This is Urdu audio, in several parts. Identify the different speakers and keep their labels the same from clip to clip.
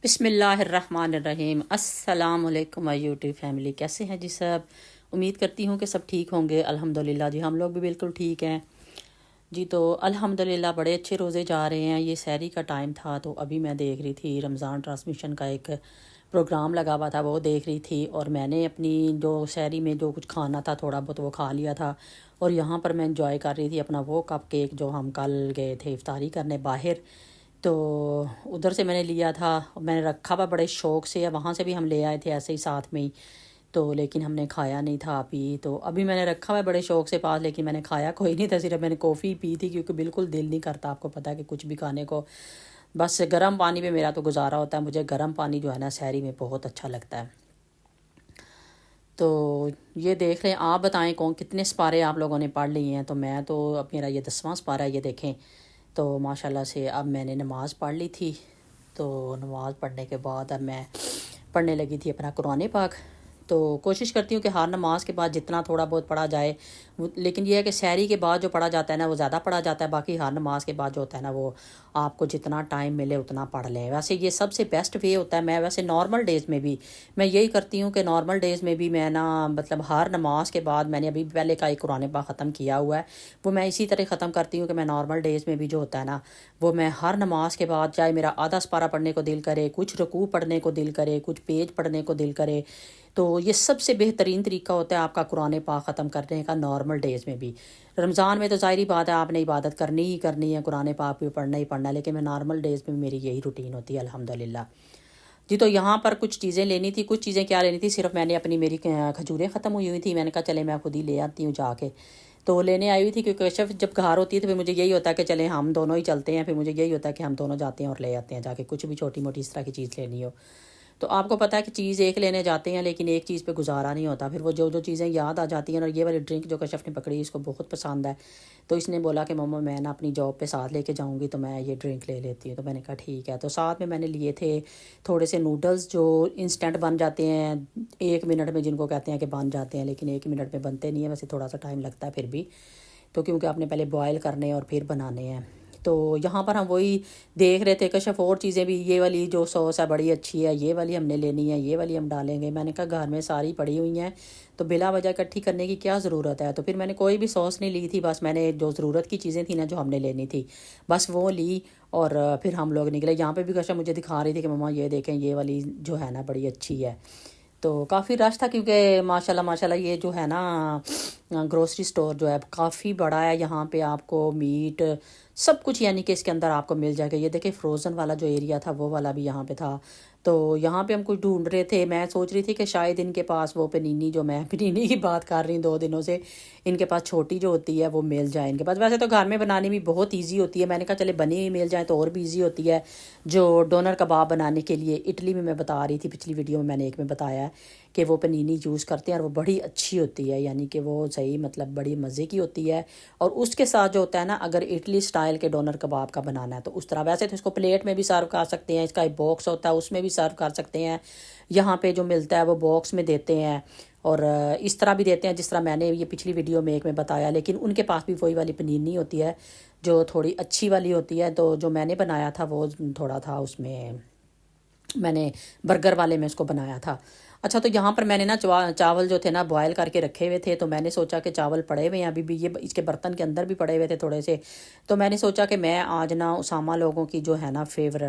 Speaker 1: بسم اللہ الرحمن الرحیم۔ السلام علیکم یوٹیوب فیملی، کیسے ہیں جی سب؟ امید کرتی ہوں کہ سب ٹھیک ہوں گے۔ الحمدللہ جی ہم لوگ بھی بالکل ٹھیک ہیں جی۔ تو الحمدللہ بڑے اچھے روزے جا رہے ہیں۔ یہ سحری کا ٹائم تھا تو ابھی میں دیکھ رہی تھی رمضان ٹرانسمیشن کا ایک پروگرام لگا ہوا تھا، وہ دیکھ رہی تھی، اور میں نے اپنی جو سحری میں جو کچھ کھانا تھا تھوڑا بہت وہ کھا لیا تھا، اور یہاں پر میں انجوائے کر رہی تھی اپنا وہ کپ کیک جو ہم کل گئے تھے افطاری کرنے باہر، تو ادھر سے میں نے لیا تھا، میں نے رکھا ہوا بڑے شوق سے، وہاں سے بھی ہم لے آئے تھے ایسے ہی ساتھ میں ہی، تو لیکن ہم نے کھایا نہیں تھا ابھی، تو ابھی میں نے رکھا ہوا بڑے شوق سے پاس، لیکن میں نے کھایا کوئی نہیں تھا، صرف میں نے کافی پی تھی کیونکہ بالکل دل نہیں کرتا، آپ کو پتہ ہے کہ کچھ بھی کھانے کو، بس گرم پانی پہ میرا تو گزارا ہوتا ہے، مجھے گرم پانی جو ہے نا سحری میں بہت اچھا لگتا ہے۔ تو یہ دیکھ لیں، آپ بتائیں کون کتنے سپارے آپ لوگوں نے پڑھ لیے ہیں؟ تو میں تو اب میرا یہ 10واں سپارہ ہے، یہ دیکھیں، تو ماشاءاللہ سے اب میں نے نماز پڑھ لی تھی، تو نماز پڑھنے کے بعد اب میں پڑھنے لگی تھی اپنا قرآن پاک۔ تو کوشش کرتی ہوں کہ ہر نماز کے بعد جتنا تھوڑا بہت پڑھا جائے، لیکن یہ ہے کہ سحری کے بعد جو پڑھا جاتا ہے نا وہ زیادہ پڑھا جاتا ہے، باقی ہر نماز کے بعد جو ہوتا ہے نا وہ آپ کو جتنا ٹائم ملے اتنا پڑھ لیں۔ ویسے یہ سب سے بیسٹ وے ہوتا ہے، میں ویسے نارمل ڈیز میں بھی میں یہی کرتی ہوں کہ نارمل ڈیز میں بھی میں نا مطلب ہر نماز کے بعد، میں نے ابھی پہلے کا ایک قرآن پاک ختم کیا ہوا ہے، وہ میں اسی طرح ختم کرتی ہوں کہ میں نارمل ڈیز میں بھی جو ہوتا ہے نا وہ میں ہر نماز کے بعد، چاہے میرا آدھا سپارہ پڑھنے کو دل کرے، کچھ رکوع پڑھنے کو دل کرے، کچھ پیج پڑھنے کو دل کرے، تو یہ سب سے بہترین طریقہ ہوتا ہے آپ کا قرآن پاک ختم کرنے کا نارمل ڈیز میں بھی۔ رمضان میں تو ظاہری بات ہے آپ نے عبادت کرنی ہی کرنی ہے، قرآن پاک بھی پڑھنا ہی پڑھنا ہے، لیکن میں نارمل ڈیز میں میری یہی روٹین ہوتی ہے الحمدللہ جی۔ تو یہاں پر کچھ چیزیں لینی تھی، کچھ چیزیں کیا لینی تھی، صرف میں نے میری کھجوریں ختم ہوئی تھی، میں نے کہا چلے میں خود ہی لے آتی ہوں جا کے، تو لینے آئی ہوئی تھی، کیونکہ کشف جب گھر ہوتی ہے تو پھر مجھے یہی ہوتا ہے کہ چلیں ہم دونوں ہی چلتے ہیں، پھر مجھے یہی ہوتا ہے کہ ہم دونوں جاتے ہیں اور لے آتے ہیں جا کے، کچھ بھی چھوٹی موٹی اس طرح کی چیز لینی ہو تو آپ کو پتہ ہے کہ چیز ایک لینے جاتے ہیں لیکن ایک چیز پہ گزارا نہیں ہوتا، پھر وہ جو چیزیں یاد آ جاتی ہیں، اور یہ والی ڈرنک جو کشف نے پکڑی اس کو بہت پسند ہے، تو اس نے بولا کہ مما میں نا اپنی جاب پہ ساتھ لے کے جاؤں گی تو میں یہ ڈرنک لے لیتی ہوں، تو میں نے کہا ٹھیک ہے، تو ساتھ میں نے لیے تھے تھوڑے سے نوڈلز جو انسٹنٹ بن جاتے ہیں 1 منٹ میں، جن کو کہتے ہیں کہ بن جاتے ہیں، لیکن 1 منٹ میں بنتے نہیں ہیں، ویسے تھوڑا سا ٹائم لگتا ہے پھر بھی، تو کیونکہ آپ نے پہلے بوائل کرنے اور پھر بنانے ہیں، تو یہاں پر ہم وہی دیکھ رہے تھے کشف اور چیزیں بھی، یہ والی جو سوس ہے بڑی اچھی ہے، یہ والی ہم نے لینی ہے، یہ والی ہم ڈالیں گے، میں نے کہا گھر میں ساری پڑی ہوئی ہیں تو بلا وجہ اکٹھی کرنے کی کیا ضرورت ہے، تو پھر میں نے کوئی بھی سوس نہیں لی تھی، بس میں نے جو ضرورت کی چیزیں تھیں نا جو ہم نے لینی تھی بس وہ لی، اور پھر ہم لوگ نکلے۔ یہاں پہ بھی کشف مجھے دکھا رہی تھی کہ مما یہ دیکھیں یہ والی جو ہے نا بڑی اچھی ہے، تو کافی رش تھا کیونکہ ماشاءاللہ ماشاءاللہ یہ جو ہے نا گروسری سٹور جو ہے کافی بڑا ہے، یہاں پہ آپ کو میٹ سب کچھ یعنی کہ اس کے اندر آپ کو مل جائے گا۔ یہ دیکھیں فروزن والا جو ایریا تھا وہ والا بھی یہاں پہ تھا، تو یہاں پہ ہم کچھ ڈھونڈ رہے تھے، میں سوچ رہی تھی کہ شاید ان کے پاس وہ پنینی، جو میں پنینی کی بات کر رہی ہوں 2 دنوں سے، ان کے پاس چھوٹی جو ہوتی ہے وہ مل جائے ان کے پاس، ویسے تو گھر میں بنانی بھی بہت ایزی ہوتی ہے، میں نے کہا چلے بنی ہوئی مل جائے تو اور بھی ایزی ہوتی ہے، جو ڈونر کباب بنانے کے لیے اٹلی میں بتا رہی تھی، پچھلی ویڈیو میں نے ایک میں بتایا ہے کہ وہ پنینی یوز کرتے ہیں اور وہ بڑی اچھی ہوتی ہے، یعنی کہ وہ صحیح مطلب بڑی مزے کی ہوتی ہے، اور اس کے ساتھ جو ہوتا ہے نا اگر اٹلی سٹائل کے ڈونر کباب کا بنانا ہے تو اس طرح، ویسے تو اس کو پلیٹ میں بھی سرو کر سکتے ہیں، اس کا ایک باکس ہوتا ہے اس میں بھی سرو کر سکتے ہیں، یہاں پہ جو ملتا ہے وہ باکس میں دیتے ہیں، اور اس طرح بھی دیتے ہیں جس طرح میں نے یہ پچھلی ویڈیو میں ایک میں بتایا، لیکن ان کے پاس بھی وہی والی پنینی ہوتی ہے جو تھوڑی اچھی والی ہوتی ہے، تو جو میں نے بنایا تھا وہ تھوڑا تھا اس میں، میں نے برگر والے میں اس کو بنایا تھا۔ اچھا، تو یہاں پر میں نے نا چاول جو تھے نا بوائل کر کے رکھے ہوئے تھے، تو میں نے سوچا کہ چاول پڑے ہوئے ہیں ابھی بھی، یہ اس کے برتن کے اندر بھی پڑے ہوئے تھے تھوڑے سے، تو میں نے سوچا کہ میں آج نا اسامہ لوگوں کی جو ہے نا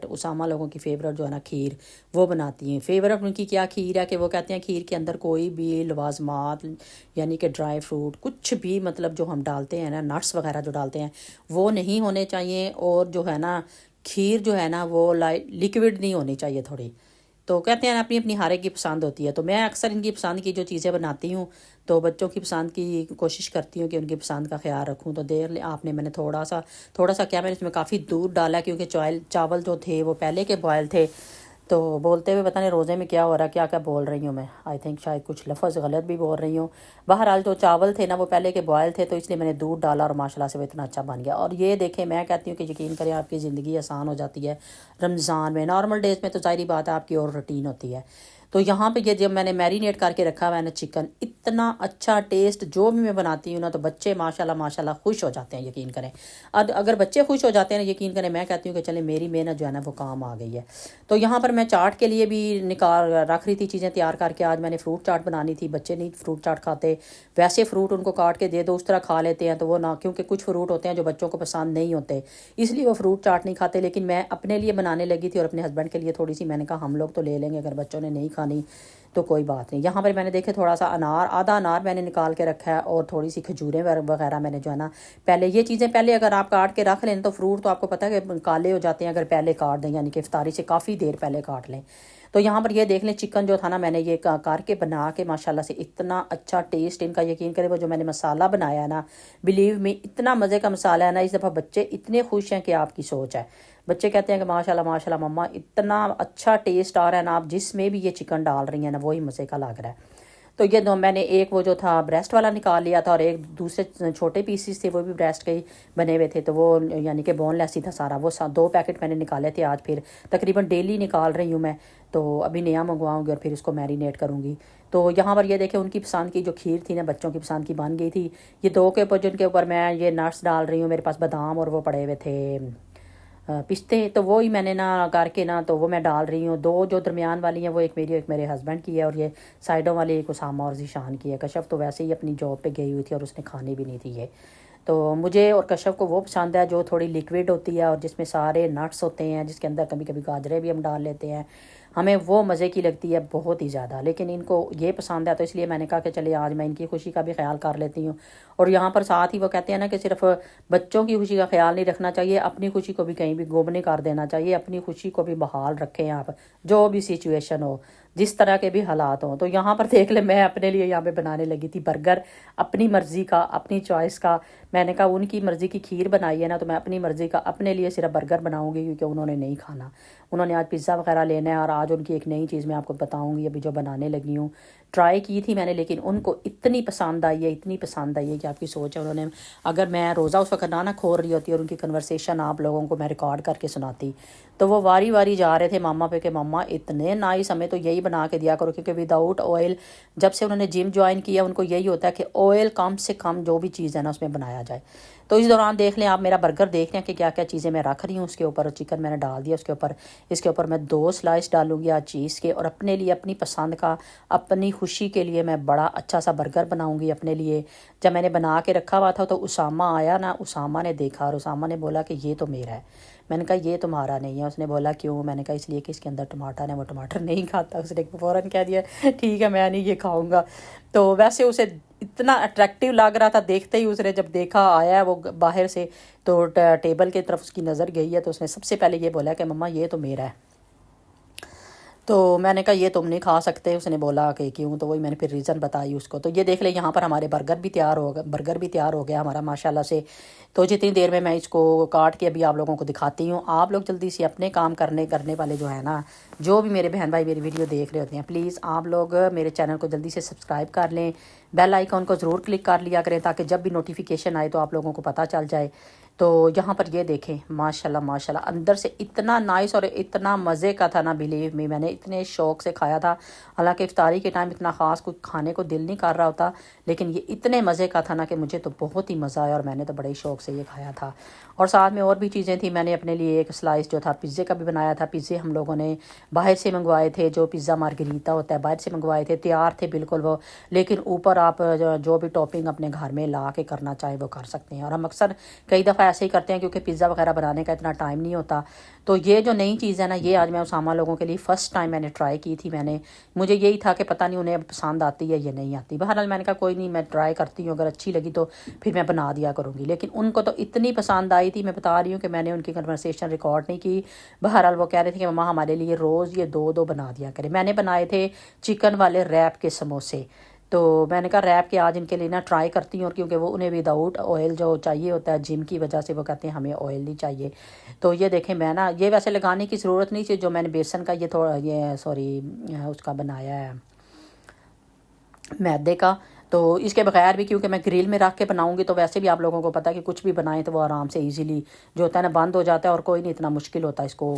Speaker 1: اسامہ لوگوں کی فیورٹ جو ہے نا کھیر وہ بناتی ہیں۔ فیورٹ ان کی کیا کھیر ہے کہ وہ کہتے ہیں کھیر کے اندر کوئی بھی لوازمات یعنی کہ ڈرائی فروٹ کچھ بھی مطلب جو ہم ڈالتے ہیں نا نٹس وغیرہ جو ڈالتے ہیں وہ نہیں ہونے چاہیے، اور جو ہے نا کھیر جو ہے نا وہ لیکوڈ نہیں ہونی چاہیے تھوڑی، تو کہتے ہیں اپنی اپنی ہر ایک کی پسند ہوتی ہے، تو میں اکثر ان کی پسند کی جو چیزیں بناتی ہوں تو بچوں کی پسند کی کوشش کرتی ہوں کہ ان کی پسند کا خیال رکھوں، تو میں نے تھوڑا سا کیا میں نے اس میں کافی دودھ ڈالا کیونکہ چاول جو تھے وہ پہلے کے بوائل تھے، تو بولتے ہوئے پتہ نہیں روزے میں کیا ہو رہا ہے، کیا بول رہی ہوں میں، آئی تھنک شاید کچھ لفظ غلط بھی بول رہی ہوں، بہرحال جو چاول تھے نا وہ پہلے کے بوائل تھے تو اس لیے میں نے دودھ ڈالا اور ماشاءاللہ سے وہ اتنا اچھا بن گیا، اور یہ دیکھیں میں کہتی ہوں کہ یقین کریں آپ کی زندگی آسان ہو جاتی ہے رمضان میں، نارمل ڈیز میں تو ظاہری بات ہے آپ کی اور روٹین ہوتی ہے، تو یہاں پہ یہ جب میں نے میرینیٹ کر کے رکھا ہوا ہے نا چکن، اتنا اچھا ٹیسٹ جو بھی میں بناتی ہوں نا، تو بچے ماشاءاللہ ماشاءاللہ خوش ہو جاتے ہیں، یقین کریں۔ اگر بچے خوش ہو جاتے ہیں نا، یقین کریں، میں کہتی ہوں کہ چلیں میری محنت جو ہے نا وہ کام آ گئی ہے۔ تو یہاں پر میں چاٹ کے لیے بھی نکال رکھ رہی تھی چیزیں تیار کر کے۔ آج میں نے فروٹ چاٹ بنانی تھی، بچے نہیں فروٹ چاٹ کھاتے، ویسے فروٹ ان کو کاٹ کے دے دو اس طرح کھا لیتے ہیں، تو وہ نہ، کیونکہ کچھ فروٹ ہوتے ہیں جو بچوں کو پسند نہیں ہوتے، اس لیے وہ فروٹ چاٹ نہیں کھاتے۔ لیکن میں اپنے لیے بنانے لگی تھی اور اپنے ہسبینڈ کے لیے تھوڑی سی، میں نے کہا ہم لوگ تو لے لیں گے، اگر بچوں نے نہیں کھانی تو کوئی بات نہیں۔ یہاں پر میں نے دیکھے تھوڑا سا انار، آدھا انار میں نے نکال کے رکھا ہے، اور تھوڑی سی کھجوریں وغیرہ میں نے جو ہے نا پہلے، یہ چیزیں پہلے اگر آپ کاٹ کے رکھ لیں تو فروٹ تو آپ کو پتہ ہے کہ کالے ہو جاتے ہیں اگر پہلے کاٹ دیں، یعنی کہ افطاری سے کافی دیر پہلے کاٹ لیں۔ تو یہاں پر یہ دیکھ لیں چکن جو تھا نا، میں نے یہ کر کے بنا کے ماشاءاللہ سے اتنا اچھا ٹیسٹ ان کا، یقین کرے وہ جو میں نے مسالہ بنایا ہے نا، بلیو میں اتنا مزے کا مسالہ ہے نا، اس دفعہ بچے اتنے خوش ہیں کہ آپ کی سوچ ہے۔ بچے کہتے ہیں کہ ماشاءاللہ ماشاءاللہ مما اتنا اچھا ٹیسٹ آ رہا ہے نا، آپ جس میں بھی یہ چکن ڈال رہی ہیں نا وہی مزے کا لگ رہا ہے۔ تو یہ دو میں نے، ایک وہ جو تھا بریسٹ والا نکال لیا تھا، اور ایک دوسرے چھوٹے پیسز تھے وہ بھی بریسٹ کے ہی بنے ہوئے تھے، تو وہ یعنی کہ بون لیس ہی تھا سارا، وہ 2 پیکٹ میں نے نکالے تھے آج، پھر تقریباً ڈیلی نکال رہی ہوں میں، تو ابھی نیا منگواؤں گی اور پھر اس کو میرینیٹ کروں گی۔ تو یہاں پر یہ دیکھیں ان کی پسند کی جو کھیر تھی نا، بچوں کی پسند کی بن گئی تھی۔ یہ 2 کے اوپر، جن کے اوپر میں یہ نٹس ڈال رہی ہوں، میرے پاس بادام اور وہ پڑے ہوئے تھے پستے، تو وہی میں نے نا کر کے نا، تو وہ میں ڈال رہی ہوں۔ 2 جو درمیان والی ہیں وہ ایک میری، ایک میرے ہسبینڈ کی ہے، اور یہ سائڈوں والی ایک اسامہ اور ذیشان کی ہے۔ کشف تو ویسے ہی اپنی جاب پہ گئی ہوئی تھی اور اس نے کھانی بھی نہیں تھی یہ۔ تو مجھے اور کشف کو وہ پسند ہے جو تھوڑی لیکوڈ ہوتی ہے اور جس میں سارے نٹس ہوتے ہیں، جس کے اندر کبھی کبھی گاجریں بھی ہم ڈال لیتے ہیں، ہمیں وہ مزے کی لگتی ہے بہت ہی زیادہ۔ لیکن ان کو یہ پسند ہے، تو اس لیے میں نے کہا کہ چلے آج میں ان کی خوشی کا بھی خیال کر لیتی ہوں۔ اور یہاں پر ساتھ ہی وہ کہتے ہیں نا کہ صرف بچوں کی خوشی کا خیال نہیں رکھنا چاہیے، اپنی خوشی کو بھی کہیں بھی گم نہیں کر دینا چاہیے، اپنی خوشی کو بھی بحال رکھیں آپ، جو بھی سچویشن ہو، جس طرح کے بھی حالات ہوں۔ تو یہاں پر دیکھ لیں میں اپنے لیے یہاں پہ بنانے لگی تھی برگر، اپنی مرضی کا، اپنی چوائس کا۔ میں نے کہا ان کی مرضی کی کھیر بنائی ہے نا، تو میں اپنی مرضی کا اپنے لیے صرف برگر بناؤں گی، کیونکہ انہوں نے نہیں کھانا، انہوں نے آج پیزا وغیرہ لینا ہے۔ اور آج ان کی ایک نئی چیز میں آپ کو بتاؤں گی ابھی جو بنانے لگی ہوں، ٹرائی کی تھی میں نے، لیکن ان کو اتنی پسند آئی ہے، اتنی پسند آئی ہے کہ آپ کی سوچ ہے۔ انہوں نے، اگر میں روزہ اس وقت نہ کھول رہی ہوتی اور ان کی کنورسیشن آپ لوگوں کو میں ریکارڈ کر کے سناتی، تو وہ واری واری جا رہے تھے ماما پہ کہ ماما اتنے نائس، ہمیں تو یہی بنا کے دیا کرو، کیونکہ وداؤٹ آئل، جب سے انہوں نے جم جوائن کیا ان کو یہی ہوتا ہے کہ آئل کم سے کم جو بھی چیز ہے نا اس میں بنایا جائے۔ تو اس دوران دیکھ لیں آپ میرا برگر، دیکھ لیں کہ کیا کیا چیزیں میں رکھ رہی ہوں اس کے اوپر۔ چکن میں نے ڈال دیا اس کے اوپر، اس کے اوپر میں 2 سلائس ڈالوں گی آج چیز کے، اور اپنے لیے اپنی پسند کا، اپنی خوشی کے لیے میں بڑا اچھا سا برگر بناؤں گی اپنے لیے۔ جب میں نے بنا کے رکھا ہوا تھا تو اسامہ آیا نا، اسامہ نے دیکھا اور اسامہ نے بولا کہ یہ تو میرا ہے۔ میں نے کہا یہ تمہارا نہیں ہے۔ اس نے بولا کیوں؟ میں نے کہا اس لیے کہ اس کے اندر ٹماٹر ہے، وہ ٹماٹر نہیں کھاتا۔ اس نے فوراً کہہ دیا ٹھیک ہے میں نہیں یہ کھاؤں گا۔ تو ویسے اسے اتنا اٹریکٹیو لگ رہا تھا دیکھتے ہی، اس نے جب دیکھا آیا ہے وہ باہر سے، تو ٹیبل کی طرف اس کی نظر گئی ہے، تو اس نے سب سے پہلے یہ بولا کہ مما یہ تو میرا ہے۔ تو میں نے کہا یہ تم نہیں کھا سکتے۔ اس نے بولا کہ کیوں؟ تو وہی میں نے پھر ریزن بتائی اس کو۔ تو یہ دیکھ لیں یہاں پر ہمارے برگر بھی تیار ہو گیا ہمارا ماشاءاللہ سے۔ تو جتنی دیر میں اس کو کاٹ کے ابھی آپ لوگوں کو دکھاتی ہوں، آپ لوگ جلدی سے اپنے کام کرنے والے جو ہے نا، جو بھی میرے بہن بھائی میری ویڈیو دیکھ رہے ہوتے ہیں، پلیز آپ لوگ میرے چینل کو جلدی سے سبسکرائب کر لیں، بیل آئیکن کو ضرور کلک کر لیا کریں تاکہ جب بھی نوٹیفیکیشن آئے تو آپ لوگوں کو پتہ چل جائے۔ تو یہاں پر یہ دیکھیں ماشاءاللہ ماشاءاللہ اندر سے اتنا نائس اور اتنا مزے کا تھا نا، بلیو می، میں نے اتنے شوق سے کھایا تھا۔ حالانکہ افطاری کے ٹائم اتنا خاص کچھ کھانے کو دل نہیں کر رہا ہوتا، لیکن یہ اتنے مزے کا تھا نا کہ مجھے تو بہت ہی مزہ آیا، اور میں نے تو بڑے ہی شوق سے یہ کھایا تھا۔ اور ساتھ میں اور بھی چیزیں تھیں، میں نے اپنے لیے ایک سلائس جو تھا پیزے کا بھی بنایا تھا۔ پیزے ہم لوگوں نے باہر سے منگوائے تھے، جو پیزا مارگریتا ہوتا ہے باہر سے منگوائے تھے، تیار تھے بالکل وہ، لیکن اوپر آپ جو بھی ٹاپنگ اپنے گھر میں لا کے کرنا چاہے وہ کر سکتے ہیں۔ اور ہم اکثر کئی دفعہ ایسے ہی کرتے ہیں کیونکہ پیزا وغیرہ بنانے کا اتنا ٹائم نہیں ہوتا۔ تو یہ جو نئی چیز ہے نا، یہ آج میں اسامہ لوگوں کے لیے فرسٹ ٹائم میں نے ٹرائی کی تھی۔ مجھے یہی تھا کہ پتہ نہیں انہیں پسند آتی ہے یا نہیں آتی، بہرحال میں نے کہا کوئی نہیں میں ٹرائی کرتی ہوں، اگر اچھی لگی تو پھر میں بنا دیا کروں گی۔ لیکن ان کو تو اتنی پسند آئی تھی، میں بتا رہی ہوں کہ میں نے ان کی کنورسیشن ریکارڈ نہیں کی۔ بہرحال وہ کہہ رہے تھے کہ مما ہمارے لیے روز یہ 2 بنا دیا کرے۔ میں نے بنائے تھے چکن والے ریپ کے سموسے، تو میں نے کہا ریپ کے آج ان کے لیے نا ٹرائی کرتی ہوں، اور کیونکہ وہ انہیں وداؤٹ آئل جو چاہیے ہوتا ہے جم کی وجہ سے، وہ کہتے ہیں ہمیں آئل نہیں چاہیے۔ تو یہ دیکھیں میں نا، یہ ویسے لگانے کی ضرورت نہیں تھی، جو میں نے بیسن کا اس کا بنایا ہے میدے کا، تو اس کے بغیر بھی کیونکہ میں گریل میں رکھ کے بناؤں گی، تو ویسے بھی آپ لوگوں کو پتہ ہے کہ کچھ بھی بنائیں تو وہ آرام سے ایزیلی جو ہوتا ہے نا بند ہو جاتا ہے، اور کوئی نہیں اتنا مشکل ہوتا اس کو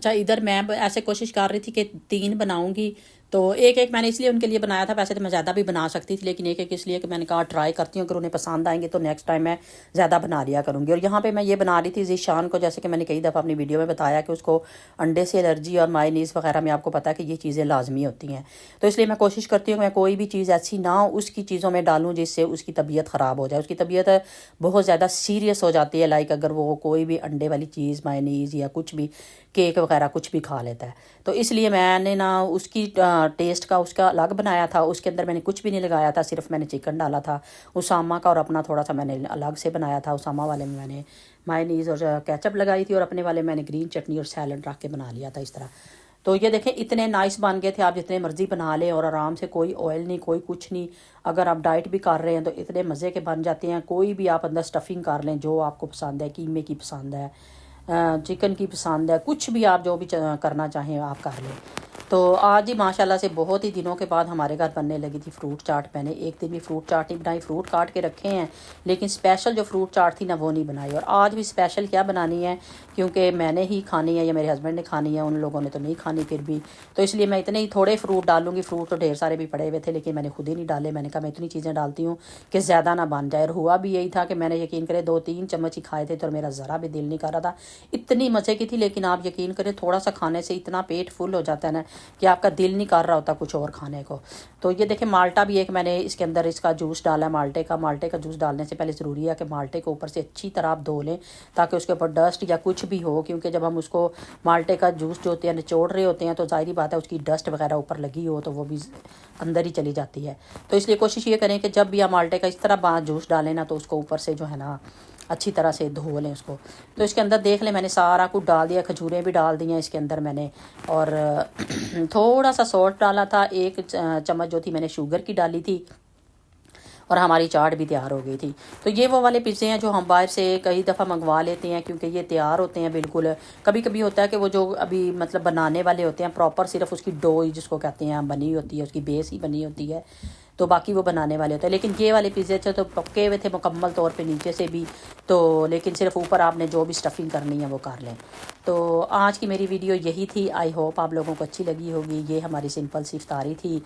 Speaker 1: اچھا ادھر میں ایسے کوشش کر رہی تھی کہ 3 بناؤں گی، تو ایک ایک میں نے اس لیے ان کے لیے بنایا تھا، ویسے تو میں زیادہ بھی بنا سکتی تھی، لیکن ایک ایک اس لیے کہ میں نے کہا ٹرائی کرتی ہوں، اگر انہیں پسند آئیں گے تو نیکسٹ ٹائم میں زیادہ بنا لیا کروں گی۔ اور یہاں پہ میں یہ بنا رہی تھی ذیشان کو، جیسے کہ میں نے کئی دفعہ اپنی ویڈیو میں بتایا کہ اس کو انڈے سے الرجی اور مائونیز وغیرہ میں آپ کو پتہ ہے کہ یہ چیزیں لازمی ہوتی ہیں، تو اس لیے میں کوشش کرتی ہوں کہ میں کوئی بھی چیز ایسی نہ اس کی چیزوں میں ڈالوں جس سے اس کی طبیعت خراب ہو جائے، اس کی طبیعت بہت زیادہ سیریس ہو جاتی ہے، لائک اگر وہ کوئی بھی انڈے والی چیز مائونیز یا کچھ بھی کیک وغیرہ کچھ بھی کھا لیتا ہے۔ تو اس لیے میں نے نا اس کی ٹیسٹ کا اس کا الگ بنایا تھا، اس کے اندر میں نے کچھ بھی نہیں لگایا تھا، صرف میں نے چکن ڈالا تھا اسامہ کا، اور اپنا تھوڑا سا میں نے الگ سے بنایا تھا۔ اسامہ والے میں نے مائونیز اور کیچپ لگائی تھی، اور اپنے والے میں نے گرین چٹنی اور سیلڈ رکھ کے بنا لیا تھا اس طرح۔ تو یہ دیکھیں اتنے نائس بن گئے تھے، آپ جتنے مرضی بنا لیں اور آرام سے، کوئی آئل نہیں کوئی کچھ نہیں۔ اگر آپ ڈائٹ بھی کر رہے ہیں تو اتنے مزے کے بن جاتے ہیں، کوئی بھی آپ اندر سٹفنگ کر لیں جو آپ کو پسند ہے، قیمے کی پسند ہے، چکن کی پسند ہے، کچھ بھی آپ جو بھی کرنا چاہیں آپ کر لیں۔ تو آج ہی ماشاءاللہ سے بہت ہی دنوں کے بعد ہمارے گھر بننے لگی تھی فروٹ چاٹ۔ میں نے ایک دن بھی فروٹ چاٹ نہیں بنائی، فروٹ کاٹ کے رکھے ہیں، لیکن اسپیشل جو فروٹ چاٹ تھی نا وہ نہیں بنائی۔ اور آج بھی اسپیشل کیا بنانی ہے، کیونکہ میں نے ہی کھانی ہے یا میرے ہسبینڈ نے کھانی ہے، ان لوگوں نے تو نہیں کھانی پھر بھی، تو اس لیے میں اتنے ہی تھوڑے فروٹ ڈالوں گی۔ فروٹ تو ڈھیر سارے بھی پڑے ہوئے تھے لیکن میں نے خود ہی نہیں ڈالے، میں نے کہا میں اتنی چیزیں ڈالتی ہوں کہ زیادہ نہ بن جائے۔ اور ہوا بھی یہی تھا کہ میں نے یقین کرے 2-3 چمچ ہی کھائے تھے، تو میرا ذرا بھی دل نہیں کر رہا تھا، اتنی مزے کی تھی۔ لیکن آپ یقین کریں تھوڑا سا کھانے سے اتنا پیٹ فل ہو جاتا ہے نا کہ آپ کا دل نہیں کر رہا ہوتا کچھ اور کھانے کو۔ تو یہ دیکھیں مالٹا بھی ایک میں نے اس کے اندر اس کا جوس ڈالا ہے مالٹے کا۔ مالٹے کا جوس ڈالنے سے پہلے ضروری ہے کہ مالٹے کو اوپر سے اچھی طرح آپ دھو لیں تاکہ اس کے اوپر ڈسٹ یا کچھ بھی ہو، کیونکہ جب ہم اس کو مالٹے کا جوس جو ہوتے ہیں نچوڑ رہے ہوتے ہیں تو ظاہری بات ہے اس کی ڈسٹ وغیرہ اوپر لگی ہو تو وہ بھی اندر ہی چلی جاتی ہے۔ تو اس لیے کوشش یہ کریں کہ جب بھی آپ مالٹے کا اس طرح جوس ڈالیں نا تو اس کو اوپر سے جو ہے نا اچھی طرح سے دھو لیں اس کو۔ تو اس کے اندر دیکھ لیں میں نے سارا کچھ ڈال دیا، کھجوریں بھی ڈال دی ہیں اس کے اندر میں نے، اور تھوڑا سا سالٹ ڈالا تھا، 1 چمچ جو تھی میں نے شوگر کی ڈالی تھی، اور ہماری چاٹ بھی تیار ہو گئی تھی۔ تو یہ وہ والے پزے ہیں جو ہم باہر سے کئی دفعہ منگوا لیتے ہیں کیونکہ یہ تیار ہوتے ہیں بالکل۔ کبھی کبھی ہوتا ہے کہ وہ جو ابھی مطلب بنانے والے ہوتے ہیں پراپر، صرف اس کی ڈو ہی جس کو کہتے ہیں بنی ہوتی ہے، اس کی بیس ہی بنی ہوتی ہے، تو باقی وہ بنانے والے ہوتے ہیں۔ لیکن یہ والے پیزے تھے تو پکے ہوئے تھے مکمل طور پہ نیچے سے بھی، تو لیکن صرف اوپر آپ نے جو بھی سٹفنگ کرنی ہے وہ کر لیں۔ تو آج کی میری ویڈیو یہی تھی، آئی ہوپ آپ لوگوں کو اچھی لگی ہوگی۔ یہ ہماری سمپل سی افطاری تھی۔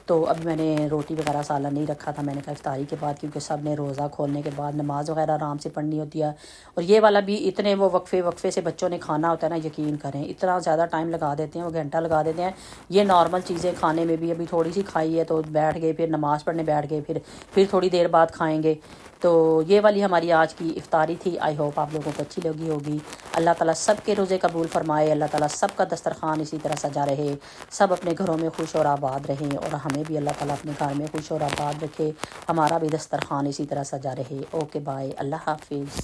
Speaker 1: تو ابھی میں نے روٹی وغیرہ سالن نہیں رکھا تھا، میں نے کہا افطاری کے بعد، کیونکہ سب نے روزہ کھولنے کے بعد نماز وغیرہ آرام سے پڑھنی ہوتی ہے، اور یہ والا بھی اتنے وہ وقفے سے بچوں نے کھانا ہوتا ہے نا، یقین کریں اتنا زیادہ ٹائم لگا دیتے ہیں، وہ گھنٹہ لگا دیتے ہیں۔ یہ نارمل چیزیں کھانے میں بھی ابھی تھوڑی سی کھائی ہے تو بیٹھ گئے، پھر نماز پڑھنے بیٹھ گئے، پھر تھوڑی دیر بعد کھائیں گے۔ تو یہ والی ہماری آج کی افطاری تھی، آئی ہوپ آپ لوگوں کو اچھی لگی ہوگی۔ اللہ تعالیٰ سب کے روزے قبول فرمائے، اللہ تعالیٰ سب کا دسترخوان اسی طرح سجا رہے، سب اپنے گھروں میں خوش اور آباد رہیں، اور ہمیں بھی اللہ تعالیٰ اپنے گھر میں خوش اور آباد رکھے، ہمارا بھی دسترخوان اسی طرح سجا رہے۔ اوکے بائے، اللہ حافظ۔